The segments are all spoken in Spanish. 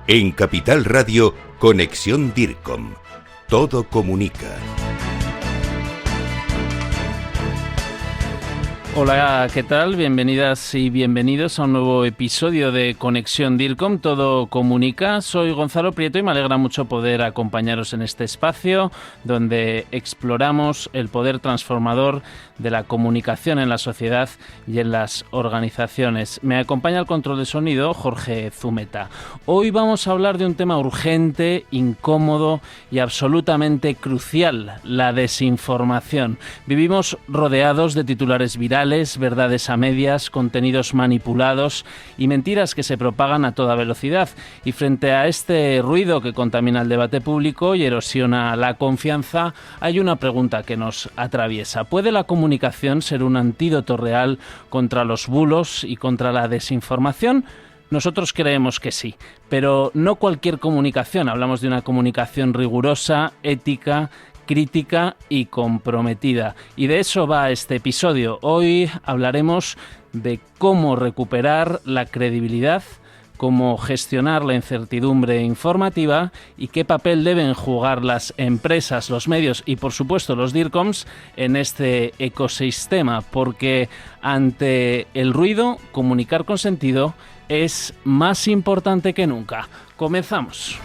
En Capital Radio, Conexión DIRCOM. Todo comunica. Hola, ¿qué tal? Bienvenidas y bienvenidos a un nuevo episodio de Conexión DIRCOM, Todo Comunica. Soy Gonzalo Prieto y me alegra mucho poder acompañaros en este espacio donde exploramos el poder transformador de la comunicación en la sociedad y en las organizaciones. Me acompaña al control de sonido Jorge Zumeta. Hoy vamos a hablar de un tema urgente, incómodo y absolutamente crucial: la desinformación. Vivimos rodeados de titulares virales, verdades a medias, contenidos manipulados y mentiras que se propagan a toda velocidad. Y frente a este ruido que contamina el debate público y erosiona la confianza, hay una pregunta que nos atraviesa. ¿Puede la comunicación ser un antídoto real contra los bulos y contra la desinformación? Nosotros creemos que sí, pero no cualquier comunicación. Hablamos de una comunicación rigurosa, ética, crítica y comprometida. Y de eso va este episodio. Hoy hablaremos de cómo recuperar la credibilidad, cómo gestionar la incertidumbre informativa y qué papel deben jugar las empresas, los medios y, por supuesto, los DIRCOMs en este ecosistema, porque ante el ruido, comunicar con sentido es más importante que nunca. Comenzamos.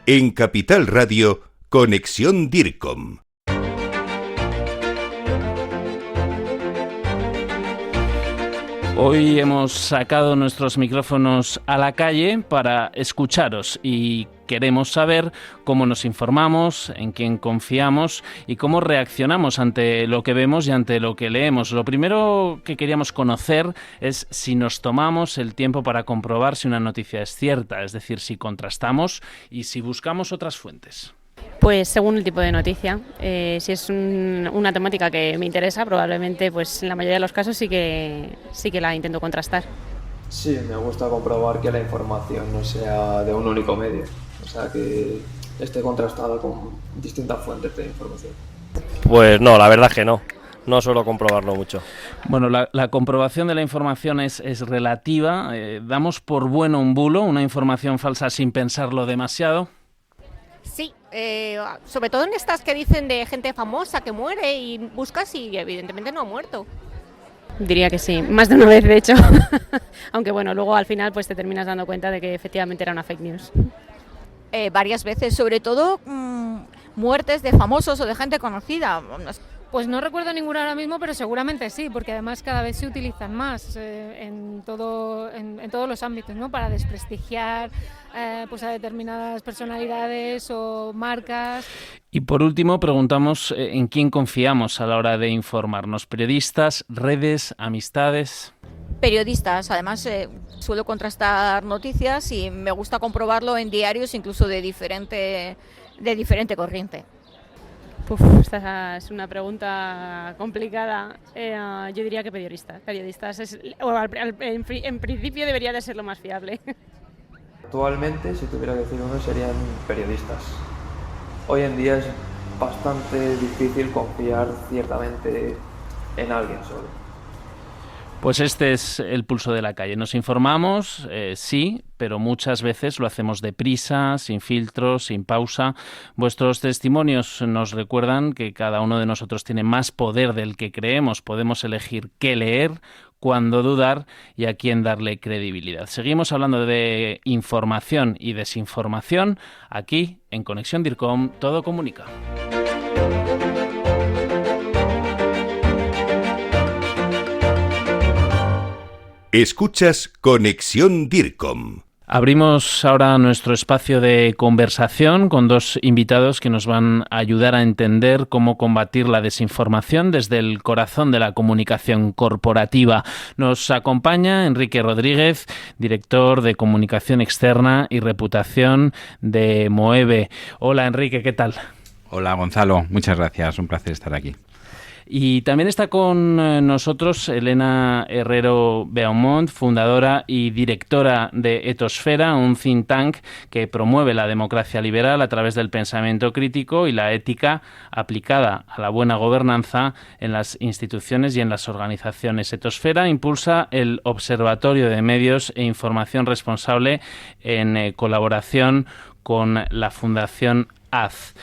En Capital Radio, Conexión DIRCOM. Hoy hemos sacado nuestros micrófonos a la calle para escucharos y queremos saber cómo nos informamos, en quién confiamos y cómo reaccionamos ante lo que vemos y ante lo que leemos. Lo primero que queríamos conocer es si nos tomamos el tiempo para comprobar si una noticia es cierta, es decir, si contrastamos y si buscamos otras fuentes. Pues según el tipo de noticia, si es una temática que me interesa, probablemente pues en la mayoría de los casos sí que la intento contrastar. Sí, me gusta comprobar que la información no sea de un único medio, o sea que esté contrastada con distintas fuentes de información. Pues no, la verdad es que no suelo comprobarlo mucho. Bueno, la comprobación de la información es relativa. ¿Damos por bueno un bulo, una información falsa sin pensarlo demasiado? Sí, sobre todo en estas que dicen de gente famosa que muere y buscas y evidentemente no ha muerto. Diría que sí, más de una vez de hecho, aunque bueno, luego al final pues te terminas dando cuenta de que efectivamente era una fake news. Varias veces, sobre todo muertes de famosos o de gente conocida. Pues no recuerdo ninguna ahora mismo, pero seguramente sí, porque además cada vez se utilizan más en todos los ámbitos, ¿no? Para desprestigiar pues a determinadas personalidades o marcas. Y por último preguntamos en quién confiamos a la hora de informarnos. ¿Periodistas, redes, amistades? Periodistas, además suelo contrastar noticias y me gusta comprobarlo en diarios incluso de diferente corriente. Esta es una pregunta complicada. Yo diría que periodistas en principio debería de ser lo más fiable. Actualmente, si tuviera que decir uno, serían periodistas. Hoy en día es bastante difícil confiar ciertamente en alguien solo. Pues este es el pulso de la calle. Nos informamos, sí, pero muchas veces lo hacemos deprisa, sin filtros, sin pausa. Vuestros testimonios nos recuerdan que cada uno de nosotros tiene más poder del que creemos. Podemos elegir qué leer, cuándo dudar y a quién darle credibilidad. Seguimos hablando de información y desinformación aquí en Conexión DIRCOM, Todo Comunica. Escuchas Conexión DIRCOM. Abrimos ahora nuestro espacio de conversación con dos invitados que nos van a ayudar a entender cómo combatir la desinformación desde el corazón de la comunicación corporativa. Nos acompaña Enrique Rodríguez, director de Comunicación Externa y Reputación de Moeve. Hola Enrique, ¿qué tal? Hola Gonzalo, muchas gracias, un placer estar aquí. Y también está con nosotros Elena Herrero Beaumont, fundadora y directora de Etosfera, un think tank que promueve la democracia liberal a través del pensamiento crítico y la ética aplicada a la buena gobernanza en las instituciones y en las organizaciones. Etosfera impulsa el Observatorio de Medios e Información Responsable en colaboración con la Fundación AZ.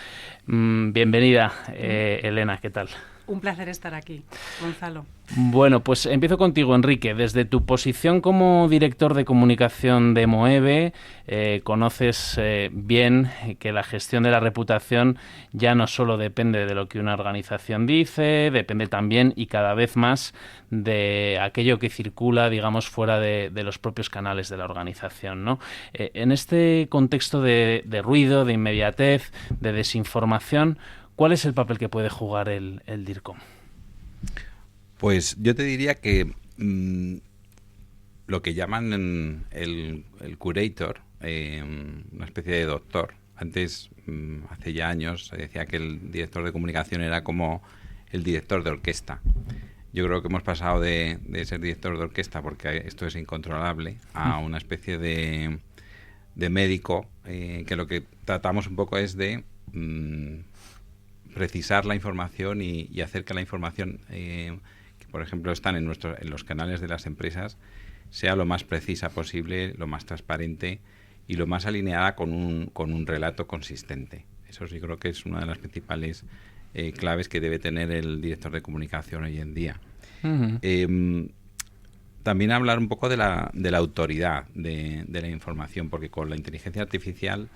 Bienvenida, Elena, ¿qué tal? Un placer estar aquí, Gonzalo. Bueno, pues empiezo contigo, Enrique. Desde tu posición como director de comunicación de Moeve, conoces bien que la gestión de la reputación ya no solo depende de lo que una organización dice, depende también y cada vez más de aquello que circula, digamos, fuera de los propios canales de la organización, ¿no? En este contexto de ruido, de inmediatez, de desinformación, ¿cuál es el papel que puede jugar el DIRCOM? Pues yo te diría que lo que llaman el curator, una especie de doctor. Antes, hace ya años, se decía que el director de comunicación era como el director de orquesta. Yo creo que hemos pasado de ser director de orquesta, porque esto es incontrolable, a una especie de médico, que lo que tratamos un poco es de precisar la información y hacer que la información que por ejemplo están en los canales de las empresas sea lo más precisa posible, lo más transparente y lo más alineada con un relato consistente. Eso sí creo que es una de las principales claves que debe tener el director de comunicación hoy en día. Uh-huh. También hablar un poco de la autoridad de la información, porque con la inteligencia artificial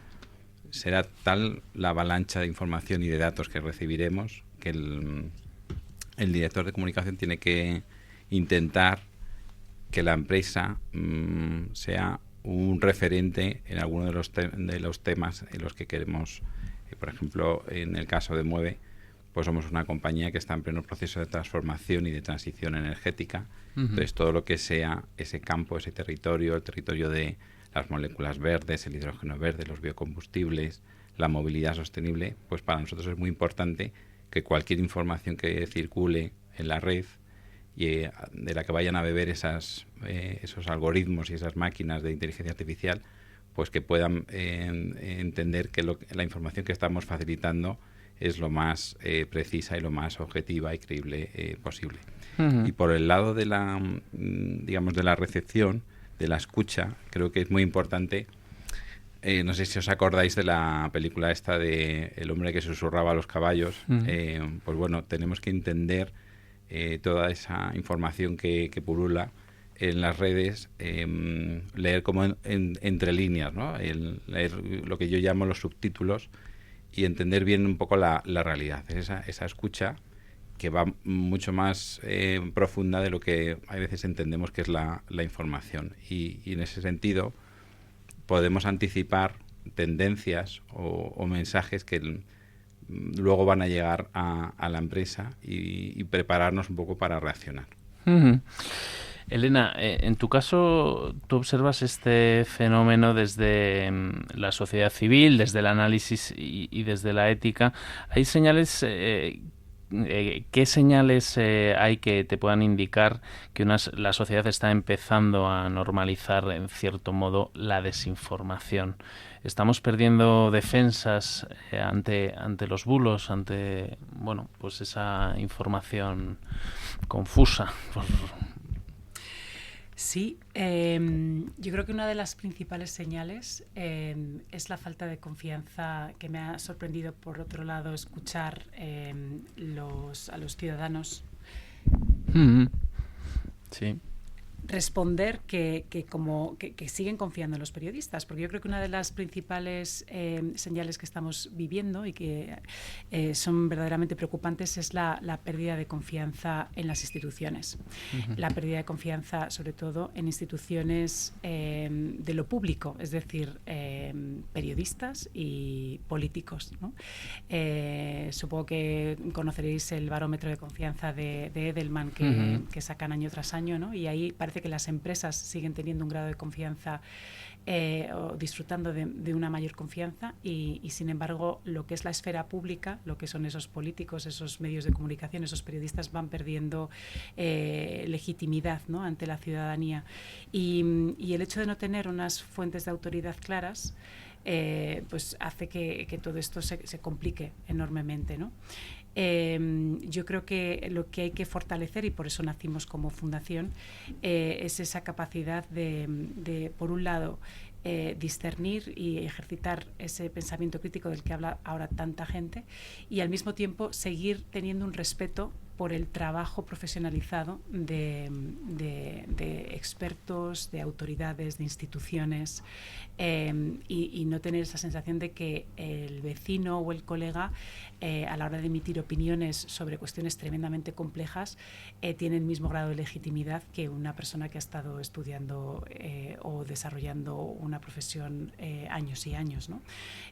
será tal la avalancha de información y de datos que recibiremos que el director de comunicación tiene que intentar que la empresa sea un referente en alguno de los temas en los que queremos. Por ejemplo, en el caso de Moeve, pues somos una compañía que está en pleno proceso de transformación y de transición energética. Uh-huh. Entonces, todo lo que sea ese campo, ese territorio, el territorio de las moléculas verdes, el hidrógeno verde, los biocombustibles, la movilidad sostenible, pues para nosotros es muy importante que cualquier información que circule en la red y de la que vayan a beber esos algoritmos y esas máquinas de inteligencia artificial, pues que puedan entender que la información que estamos facilitando es lo más precisa y lo más objetiva y creíble posible. Uh-huh. Y por el lado de la, digamos, de la recepción, de la escucha, creo que es muy importante. No sé si os acordáis de la película esta de El hombre que susurraba a los caballos. Uh-huh. Pues bueno, tenemos que entender toda esa información que pulula en las redes, leer como entre líneas, ¿no? Leer lo que yo llamo los subtítulos y entender bien un poco la realidad. Esa escucha que va mucho más profunda de lo que a veces entendemos que es la información. Y en ese sentido podemos anticipar tendencias o mensajes que luego van a llegar a la empresa y prepararnos un poco para reaccionar. Uh-huh. Elena, en tu caso, tú observas este fenómeno desde la sociedad civil, desde el análisis y desde la ética. ¿Hay señales... ¿qué señales hay que te puedan indicar que la sociedad está empezando a normalizar, en cierto modo, la desinformación? ¿Estamos perdiendo defensas ante los bulos, ante, bueno, pues esa información confusa? Sí, yo creo que una de las principales señales es la falta de confianza que me ha sorprendido, por otro lado, escuchar a los ciudadanos. Mm-hmm. Sí. Responder que siguen confiando en los periodistas, porque yo creo que una de las principales señales que estamos viviendo y que son verdaderamente preocupantes es la pérdida de confianza en las instituciones. Uh-huh. La pérdida de confianza, sobre todo, en instituciones de lo público, es decir, periodistas y políticos, ¿no? Supongo que conoceréis el barómetro de confianza de Edelman que sacan año tras año, ¿no? Y ahí parece parece que las empresas siguen teniendo un grado de confianza o disfrutando de una mayor confianza y sin embargo lo que es la esfera pública, lo que son esos políticos, esos medios de comunicación, esos periodistas van perdiendo legitimidad, ¿no?, ante la ciudadanía y el hecho de no tener unas fuentes de autoridad claras pues hace que todo esto se complique enormemente, ¿no? Yo creo que lo que hay que fortalecer, y por eso nacimos como fundación, es esa capacidad de por un lado, discernir y ejercitar ese pensamiento crítico del que habla ahora tanta gente y al mismo tiempo seguir teniendo un respeto por el trabajo profesionalizado de expertos, de autoridades, de instituciones y no tener esa sensación de que el vecino o el colega a la hora de emitir opiniones sobre cuestiones tremendamente complejas tiene el mismo grado de legitimidad que una persona que ha estado estudiando o desarrollando una profesión años y años, ¿no?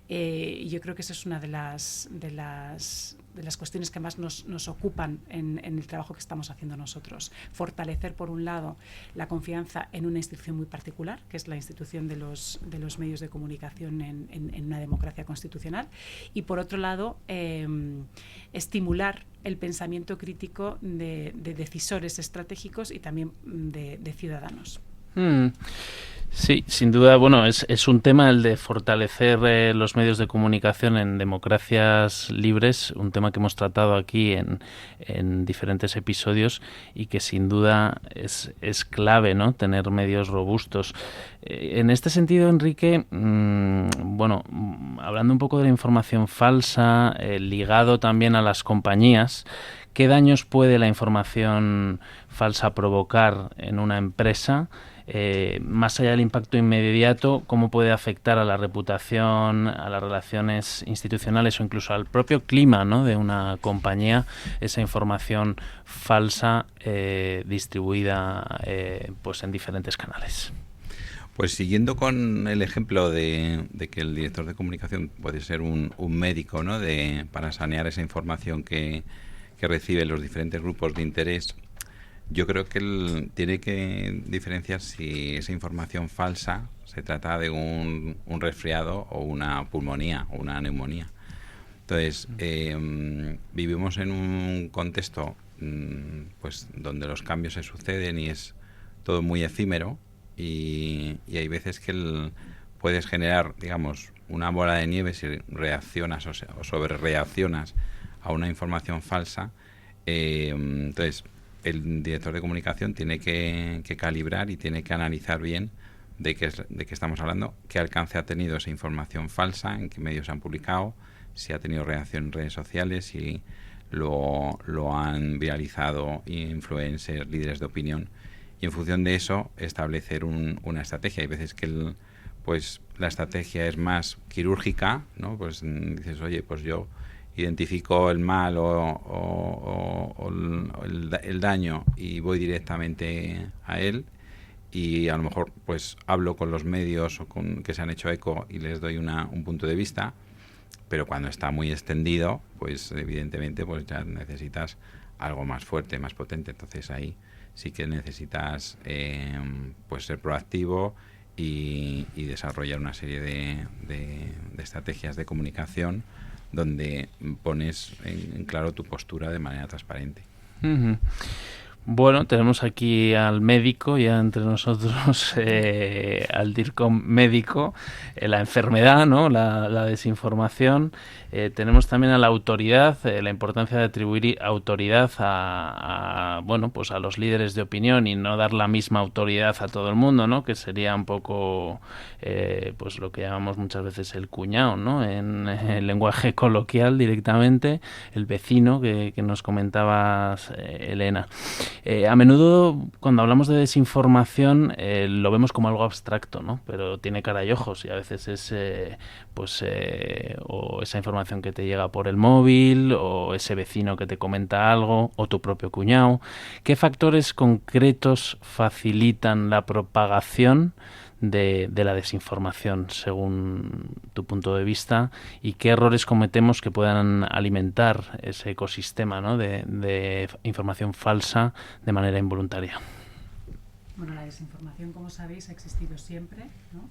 Yo creo que esa es una de las cuestiones que más nos ocupan en el trabajo que estamos haciendo nosotros. Fortalecer, por un lado, la confianza en una institución muy particular, que es la institución de los medios de comunicación en una democracia constitucional, y por otro lado, estimular el pensamiento crítico de decisores estratégicos y también de ciudadanos. Sí, sin duda, bueno, es un tema el de fortalecer los medios de comunicación en democracias libres, un tema que hemos tratado aquí en diferentes episodios y que sin duda es clave, ¿no?, tener medios robustos. En este sentido, Enrique, bueno, hablando un poco de la información falsa, ligado también a las compañías, ¿qué daños puede la información falsa provocar en una empresa? Más allá del impacto inmediato, ¿cómo puede afectar a la reputación, a las relaciones institucionales o incluso al propio clima, ¿no?, de una compañía, esa información falsa distribuida pues en diferentes canales? Pues siguiendo con el ejemplo de que el director de comunicación puede ser un médico, ¿no?, para sanear esa información que recibe los diferentes grupos de interés, yo creo que él tiene que diferenciar si esa información falsa se trata de un resfriado o una pulmonía o una neumonía. Entonces, vivimos en un contexto pues donde los cambios se suceden y es todo muy efímero y hay veces que puedes generar, digamos, una bola de nieve si reaccionas o sobrereaccionas a una información falsa. Entonces, el director de comunicación tiene que calibrar y tiene que analizar bien de qué estamos hablando, qué alcance ha tenido esa información falsa, en qué medios se han publicado, si ha tenido reacción en redes sociales, si lo han viralizado influencers, líderes de opinión, y en función de eso establecer una estrategia. Hay veces que pues la estrategia es más quirúrgica, ¿no? Pues dices, oye, pues yo identifico el mal o el daño y voy directamente a él y a lo mejor pues hablo con los medios que se han hecho eco y les doy un punto de vista, pero cuando está muy extendido, pues evidentemente pues ya necesitas algo más fuerte, más potente. Entonces ahí sí que necesitas pues ser proactivo y desarrollar una serie de estrategias de comunicación donde pones en claro tu postura de manera transparente. Uh-huh. Bueno, tenemos aquí al médico, ya entre nosotros, al DIRCOM médico, la enfermedad, ¿no?, la desinformación. Tenemos también a la autoridad, la importancia de atribuir autoridad a los líderes de opinión y no dar la misma autoridad a todo el mundo, ¿no?, que sería un poco pues lo que llamamos muchas veces el cuñado, ¿no?, en el lenguaje coloquial directamente, el vecino que nos comentabas, Elena. A menudo cuando hablamos de desinformación lo vemos como algo abstracto, ¿no?, pero tiene cara y ojos y a veces es o esa información que te llega por el móvil o ese vecino que te comenta algo o tu propio cuñado. ¿Qué factores concretos facilitan la propagación de la desinformación según tu punto de vista y qué errores cometemos que puedan alimentar ese ecosistema, ¿no?, de información falsa de manera involuntaria? Bueno, la desinformación, como sabéis, ha existido siempre, ¿no?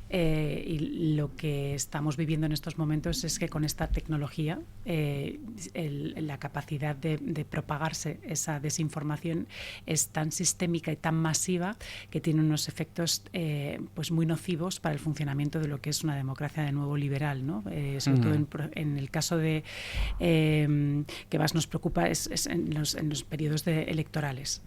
Y lo que estamos viviendo en estos momentos es que con esta tecnología la capacidad de propagarse esa desinformación es tan sistémica y tan masiva que tiene unos efectos pues muy nocivos para el funcionamiento de lo que es una democracia de nuevo liberal, ¿no? Sobre todo en el caso de que más nos preocupa es en los periodos electorales,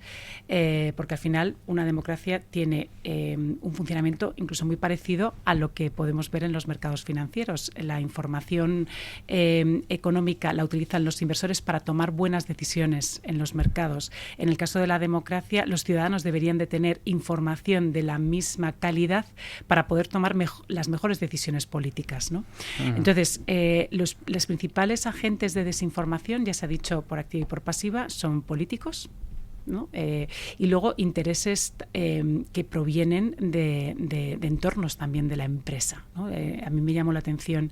porque al final una democracia tiene un funcionamiento incluso muy parecido a lo que podemos ver en los mercados financieros. La información económica la utilizan los inversores para tomar buenas decisiones en los mercados. En el caso de la democracia, los ciudadanos deberían de tener información de la misma calidad para poder tomar las mejores decisiones políticas, ¿no? Entonces, los principales agentes de desinformación, ya se ha dicho por activa y por pasiva, son políticos, ¿no? Y luego intereses que provienen de entornos también de la empresa, ¿no? A mí me llamó la atención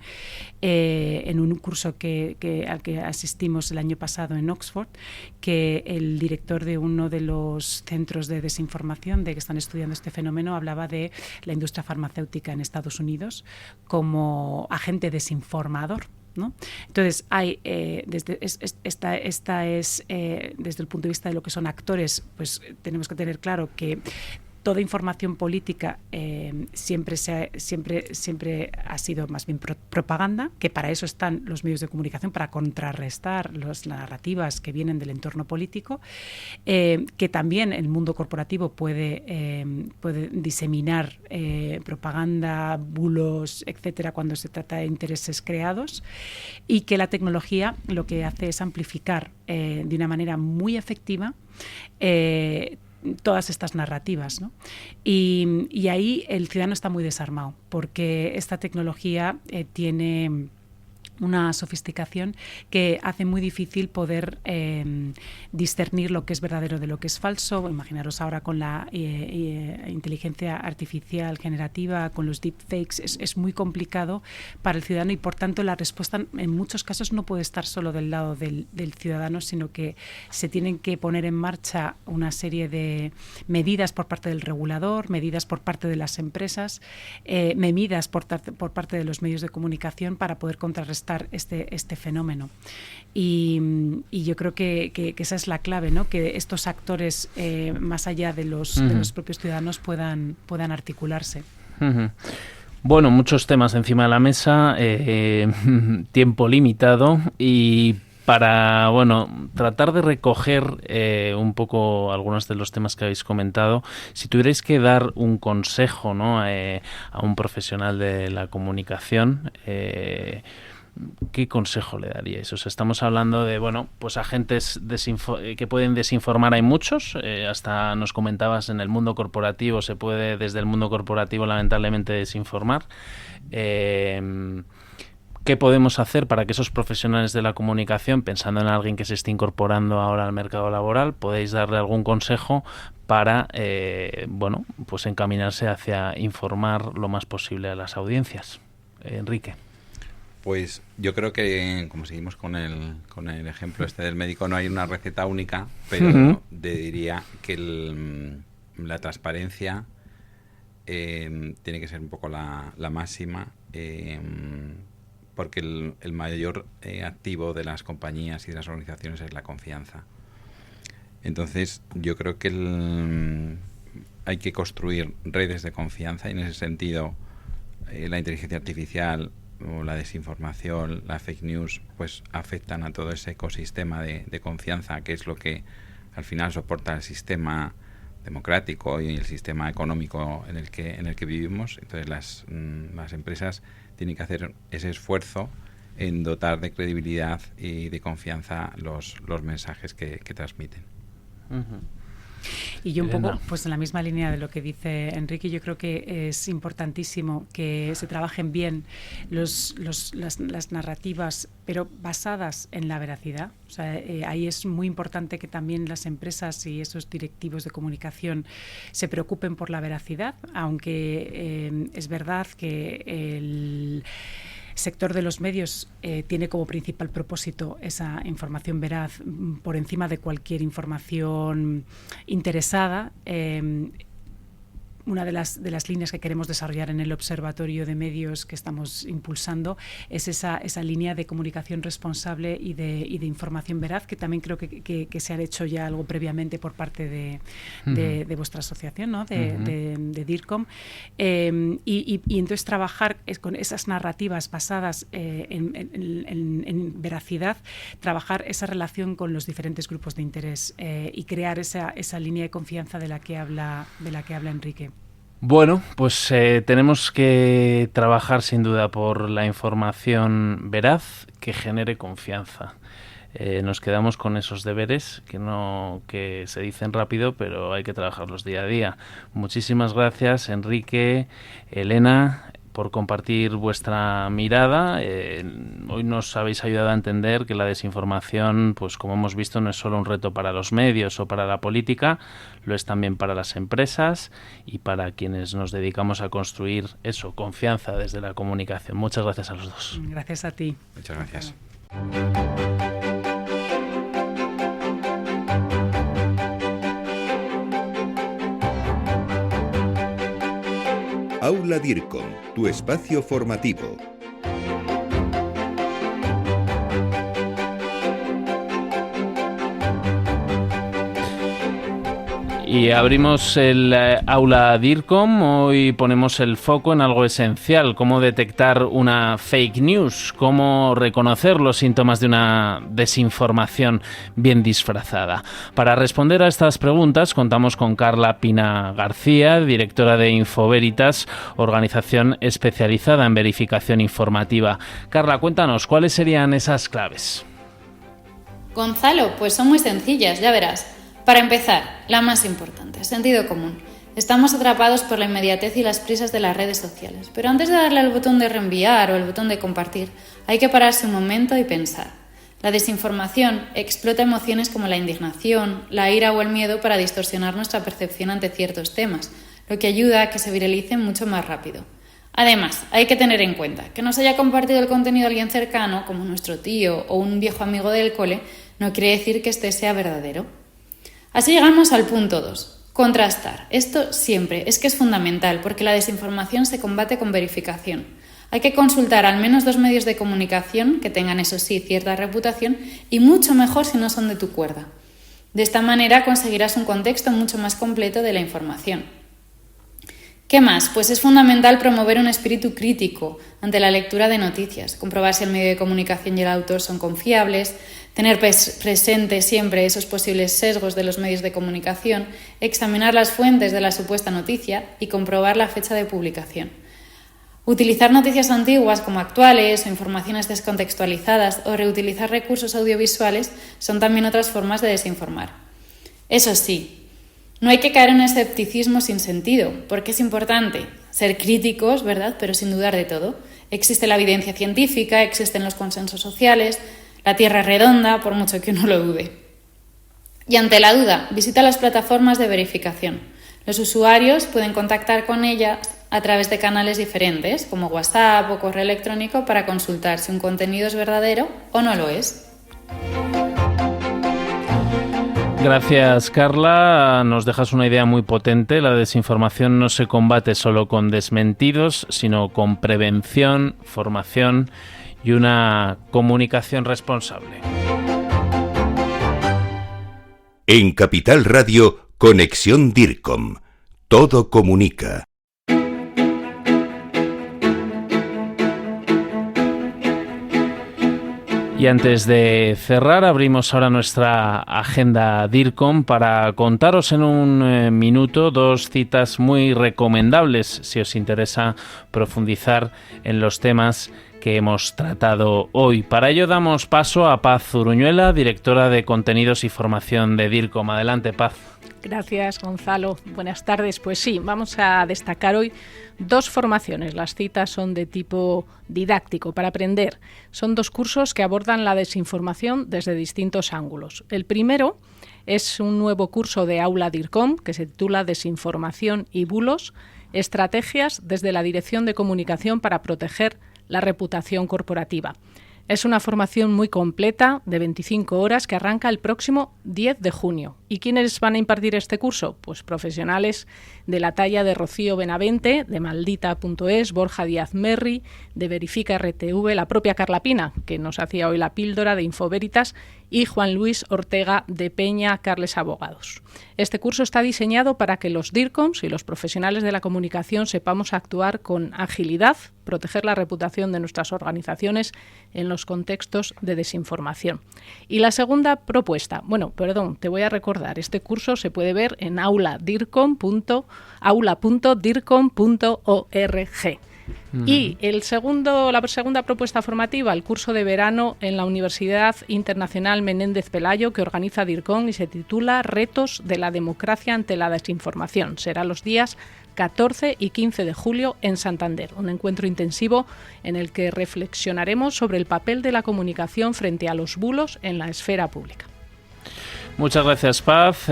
en un curso al que asistimos el año pasado en Oxford, que el director de uno de los centros de desinformación que están estudiando este fenómeno hablaba de la industria farmacéutica en Estados Unidos como agente desinformador, ¿no? Entonces, hay desde el punto de vista de lo que son actores, pues tenemos que tener claro que toda información política siempre ha sido más bien propaganda, que para eso están los medios de comunicación, para contrarrestar las narrativas que vienen del entorno político, que también el mundo corporativo puede diseminar propaganda, bulos, etcétera, cuando se trata de intereses creados, y que la tecnología lo que hace es amplificar de una manera muy efectiva todas estas narrativas, ¿no? Y ahí el ciudadano está muy desarmado, porque esta tecnología tiene una sofisticación que hace muy difícil poder discernir lo que es verdadero de lo que es falso. Imaginaros ahora con la inteligencia artificial generativa, con los deepfakes, es muy complicado para el ciudadano, y por tanto la respuesta en muchos casos no puede estar solo del lado del ciudadano, sino que se tienen que poner en marcha una serie de medidas por parte del regulador, medidas por parte de las empresas, medidas por parte de los medios de comunicación para poder contrarrestar este fenómeno. Y yo creo que esa es la clave, ¿no? Que estos actores, más allá de los propios ciudadanos, puedan articularse. Bueno, muchos temas encima de la mesa, tiempo limitado, y para tratar de recoger un poco algunos de los temas que habéis comentado, si tuvierais que dar un consejo, ¿no? A un profesional de la comunicación, ¿qué consejo le daríais? O sea, estamos hablando de, pues agentes que pueden desinformar, hay muchos, hasta nos comentabas en el mundo corporativo, se puede desde el mundo corporativo lamentablemente desinformar. ¿Qué podemos hacer para que esos profesionales de la comunicación, pensando en alguien que se esté incorporando ahora al mercado laboral, podéis darle algún consejo para, pues encaminarse hacia informar lo más posible a las audiencias? Enrique. Pues yo creo que, como seguimos con el ejemplo del médico, no hay una receta única, pero diría que la transparencia tiene que ser un poco la máxima, porque el mayor activo de las compañías y de las organizaciones es la confianza. Entonces, yo creo que hay que construir redes de confianza, y en ese sentido la inteligencia artificial o la desinformación, la fake news, pues afectan a todo ese ecosistema de confianza, que es lo que al final soporta el sistema democrático y el sistema económico en el que vivimos. Entonces las empresas tienen que hacer ese esfuerzo en dotar de credibilidad y de confianza los mensajes que transmiten. Y yo un poco, pues en la misma línea de lo que dice Enrique, yo creo que es importantísimo que se trabajen bien las narrativas, pero basadas en la veracidad. O sea, ahí es muy importante que también las empresas y esos directivos de comunicación se preocupen por la veracidad, aunque es verdad que el sector de los medios tiene como principal propósito esa información veraz por encima de cualquier información interesada. una de las líneas que queremos desarrollar en el Observatorio de Medios que estamos impulsando es esa línea de comunicación responsable y de información veraz, que también creo que se ha hecho ya algo previamente por parte de vuestra asociación, ¿no? de DIRCOM. Y entonces trabajar con esas narrativas basadas en veracidad, trabajar esa relación con los diferentes grupos de interés y crear esa línea de confianza de la que habla Enrique. Bueno, pues tenemos que trabajar sin duda por la información veraz que genere confianza. Nos quedamos con esos deberes que se dicen rápido, pero hay que trabajarlos día a día. Muchísimas gracias, Enrique, Elena, por compartir vuestra mirada. Hoy nos habéis ayudado a entender que la desinformación, pues como hemos visto, no es solo un reto para los medios o para la política, lo es también para las empresas y para quienes nos dedicamos a construir eso, confianza desde la comunicación. Muchas gracias a los dos. Gracias a ti. Muchas gracias. Aula DIRCOM, tu espacio formativo. Y abrimos el aula DIRCOM. Hoy ponemos el foco en algo esencial: cómo detectar una fake news, cómo reconocer los síntomas de una desinformación bien disfrazada. Para responder a estas preguntas contamos con Carla Pina García, directora de Infoveritas, organización especializada en verificación informativa. Carla, cuéntanos, ¿cuáles serían esas claves? Gonzalo, pues son muy sencillas, ya verás. Para empezar, la más importante, sentido común. Estamos atrapados por la inmediatez y las prisas de las redes sociales, pero antes de darle al botón de reenviar o al botón de compartir, hay que pararse un momento y pensar. La desinformación explota emociones como la indignación, la ira o el miedo para distorsionar nuestra percepción ante ciertos temas, lo que ayuda a que se viralicen mucho más rápido. Además, hay que tener en cuenta que nos haya compartido el contenido alguien cercano, como nuestro tío o un viejo amigo del cole, no quiere decir que este sea verdadero. Así llegamos al punto 2, contrastar. Esto siempre es que es fundamental porque la desinformación se combate con verificación. Hay que consultar al menos 2 medios de comunicación que tengan, eso sí, cierta reputación y mucho mejor si no son de tu cuerda. De esta manera conseguirás un contexto mucho más completo de la información. ¿Qué más? Pues es fundamental promover un espíritu crítico ante la lectura de noticias, comprobar si el medio de comunicación y el autor son confiables, tener presente siempre esos posibles sesgos de los medios de comunicación, examinar las fuentes de la supuesta noticia y comprobar la fecha de publicación. Utilizar noticias antiguas como actuales o informaciones descontextualizadas o reutilizar recursos audiovisuales son también otras formas de desinformar. Eso sí, no hay que caer en un escepticismo sin sentido, porque es importante ser críticos, ¿verdad?, pero sin dudar de todo. Existe la evidencia científica, existen los consensos sociales, la Tierra es redonda, por mucho que uno lo dude. Y ante la duda, visita las plataformas de verificación. Los usuarios pueden contactar con ellas a través de canales diferentes, como WhatsApp o correo electrónico, para consultar si un contenido es verdadero o no lo es. Gracias, Carla. Nos dejas una idea muy potente. La desinformación no se combate solo con desmentidos, sino con prevención, formación y una comunicación responsable. En Capital Radio, Conexión DIRCOM. Todo comunica. Y antes de cerrar, abrimos ahora nuestra agenda DIRCOM para contaros en un minuto 2 citas muy recomendables si os interesa profundizar en los temas que hemos tratado hoy. Para ello damos paso a Paz Uruñuela, directora de Contenidos y Formación de DIRCOM. Adelante, Paz. Gracias, Gonzalo. Buenas tardes. Pues sí, vamos a destacar hoy 2 formaciones. Las citas son de tipo didáctico, para aprender. Son 2 cursos que abordan la desinformación desde distintos ángulos. El primero es un nuevo curso de Aula DIRCOM que se titula Desinformación y bulos, estrategias desde la Dirección de Comunicación para proteger la reputación corporativa. Es una formación muy completa de 25 horas que arranca el próximo 10 de junio. ¿Y quiénes van a impartir este curso? Pues profesionales de la talla de Rocío Benavente, de Maldita.es, Borja Díaz Merri, de Verifica RTV, la propia Carla Pina, que nos hacía hoy la píldora de Infoveritas, y Juan Luis Ortega de Peña Carles Abogados. Este curso está diseñado para que los DIRCOMs y los profesionales de la comunicación sepamos actuar con agilidad, proteger la reputación de nuestras organizaciones en los contextos de desinformación. Y la segunda propuesta, te voy a recordar, este curso se puede ver en aula.dircom.org. Y la segunda propuesta formativa, el curso de verano en la Universidad Internacional Menéndez Pelayo, que organiza DIRCOM y se titula Retos de la democracia ante la desinformación. Será los días 14 y 15 de julio en Santander, un encuentro intensivo en el que reflexionaremos sobre el papel de la comunicación frente a los bulos en la esfera pública. Muchas gracias, Paz.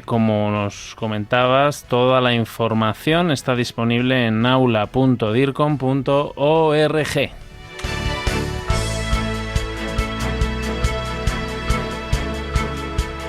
Como nos comentabas, toda la información está disponible en aula.dircom.org.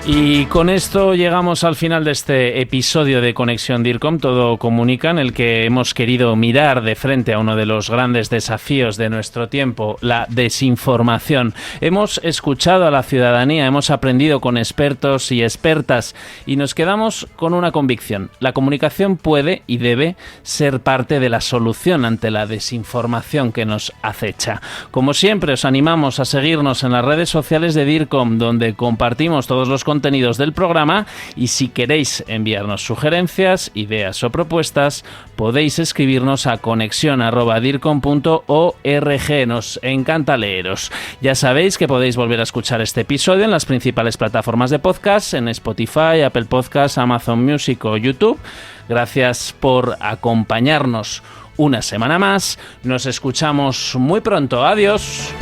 Y con esto llegamos al final de este episodio de Conexión DIRCOM, Todo Comunica, en el que hemos querido mirar de frente a uno de los grandes desafíos de nuestro tiempo, la desinformación. Hemos escuchado a la ciudadanía, hemos aprendido con expertos y expertas y nos quedamos con una convicción. La comunicación puede y debe ser parte de la solución ante la desinformación que nos acecha. Como siempre, os animamos a seguirnos en las redes sociales de DIRCOM, donde compartimos todos los contenidos del programa, y si queréis enviarnos sugerencias, ideas o propuestas, podéis escribirnos a conexion@dircom.org. Nos encanta leeros. Ya sabéis que podéis volver a escuchar este episodio en las principales plataformas de podcast, en Spotify, Apple Podcasts, Amazon Music o YouTube. Gracias por acompañarnos una semana más. Nos escuchamos muy pronto. Adiós.